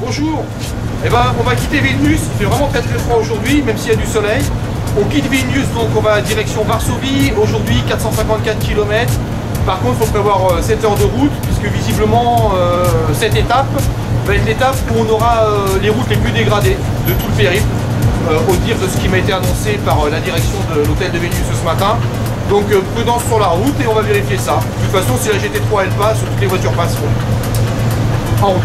Bonjour. Eh ben, on va quitter Vilnius, il fait vraiment très très froid aujourd'hui, même s'il y a du soleil. On quitte Vilnius, donc on va direction Varsovie, aujourd'hui 454 km. Par contre, il faut prévoir 7 heures de route, puisque visiblement cette étape va être l'étape où on aura les routes les plus dégradées de tout le périple, au dire de ce qui m'a été annoncé par la direction de l'hôtel de Vilnius ce matin. Donc prudence sur la route et on va vérifier ça. De toute façon, si la GT3 elle passe, toutes les voitures passeront. En route.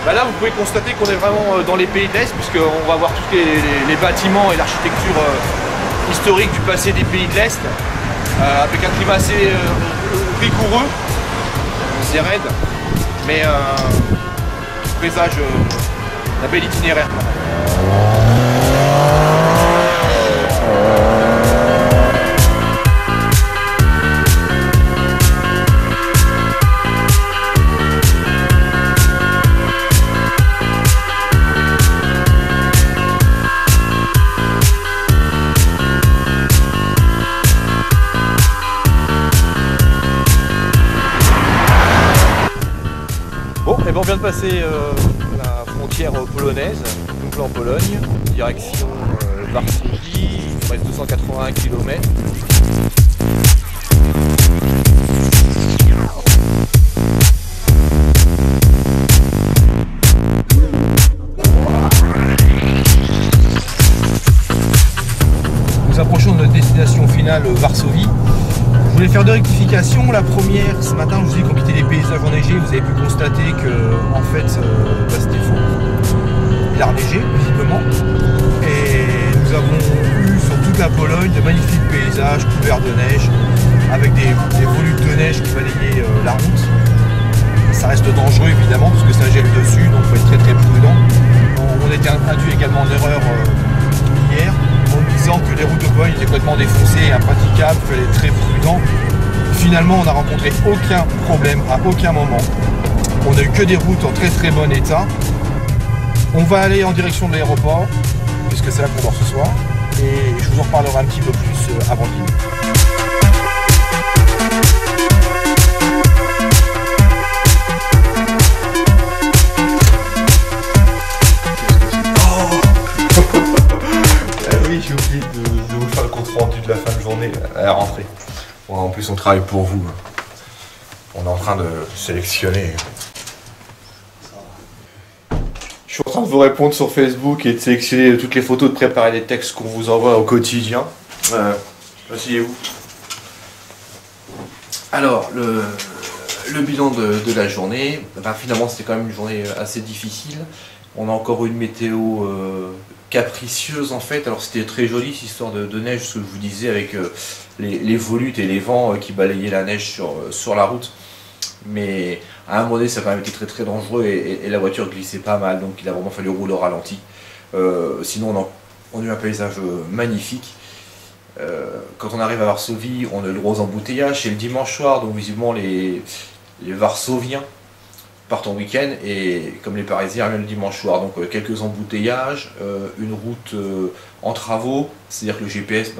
Bah là, vous pouvez constater qu'on est vraiment dans les pays de l'Est, puisqu'on va voir tous les bâtiments et l'architecture historique du passé des pays de l'Est, avec un climat assez rigoureux, c'est raide, mais qui présage un bel itinéraire. Bon, et ben on vient de passer la frontière polonaise, donc là en Pologne, direction Varsovie, il reste 281 km. Nous approchons de notre destination finale, Varsovie. Je voulais faire deux rectifications. La première, ce matin, je vous ai dit qu'on quittait les paysages enneigés. Vous avez pu constater que, en fait, c'était faux. Il a reneigé, visiblement. Et nous avons eu sur toute la Pologne de magnifiques paysages couverts de neige, avec des volutes de neige qui balayaient la route. Ça reste dangereux, évidemment, parce que ça gèle dessus, donc il faut être très très prudent. On a été induit également en erreur hier, en disant que les routes de Pologne étaient complètement défoncées et impraticables, il fallait être très prudent. Finalement, on n'a rencontré aucun problème à aucun moment. On n'a eu que des routes en très très bon état. On va aller en direction de l'aéroport, puisque c'est là qu'on dort ce soir, et je vous en reparlerai un petit peu plus avant de dîner. J'ai oublié de vous faire le compte rendu de la fin de journée à la rentrée. Bon, en plus, on travaille pour vous. On est en train de sélectionner. Je suis en train de vous répondre sur Facebook et de sélectionner toutes les photos, de préparer les textes qu'on vous envoie au quotidien. Asseyez-vous. Alors, le bilan de la journée, finalement, c'était quand même une journée assez difficile. On a encore eu une météo capricieuse en fait. Alors c'était très joli cette histoire de neige, ce que je vous disais, avec les volutes et les vents qui balayaient la neige sur la route. Mais à un moment donné ça a quand même été très très dangereux et la voiture glissait pas mal, donc il a vraiment fallu rouler au ralenti. Sinon on a eu un paysage magnifique. Quand on arrive à Varsovie, on a eu le gros embouteillage, c'est le dimanche soir, donc visiblement les Varsoviens partent en week-end et comme les Parisiens viennent le dimanche soir, donc quelques embouteillages, une route en travaux, c'est-à-dire que le GPS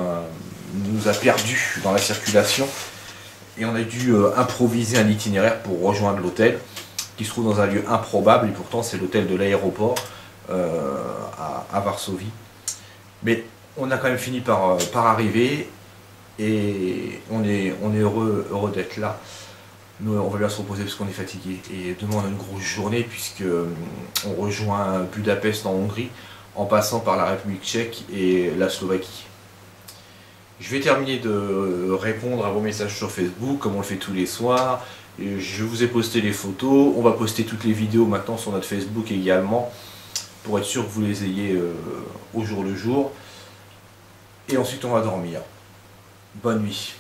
nous a perdus dans la circulation et on a dû improviser un itinéraire pour rejoindre l'hôtel qui se trouve dans un lieu improbable et pourtant c'est l'hôtel de l'aéroport à Varsovie. Mais on a quand même fini par arriver et on est heureux d'être là. Nous, on va bien se reposer parce qu'on est fatigué. Et demain, on a une grosse journée puisque on rejoint Budapest en Hongrie en passant par la République tchèque et la Slovaquie. Je vais terminer de répondre à vos messages sur Facebook comme on le fait tous les soirs. Et je vous ai posté les photos. On va poster toutes les vidéos maintenant sur notre Facebook également pour être sûr que vous les ayez au jour le jour. Et ensuite, on va dormir. Bonne nuit.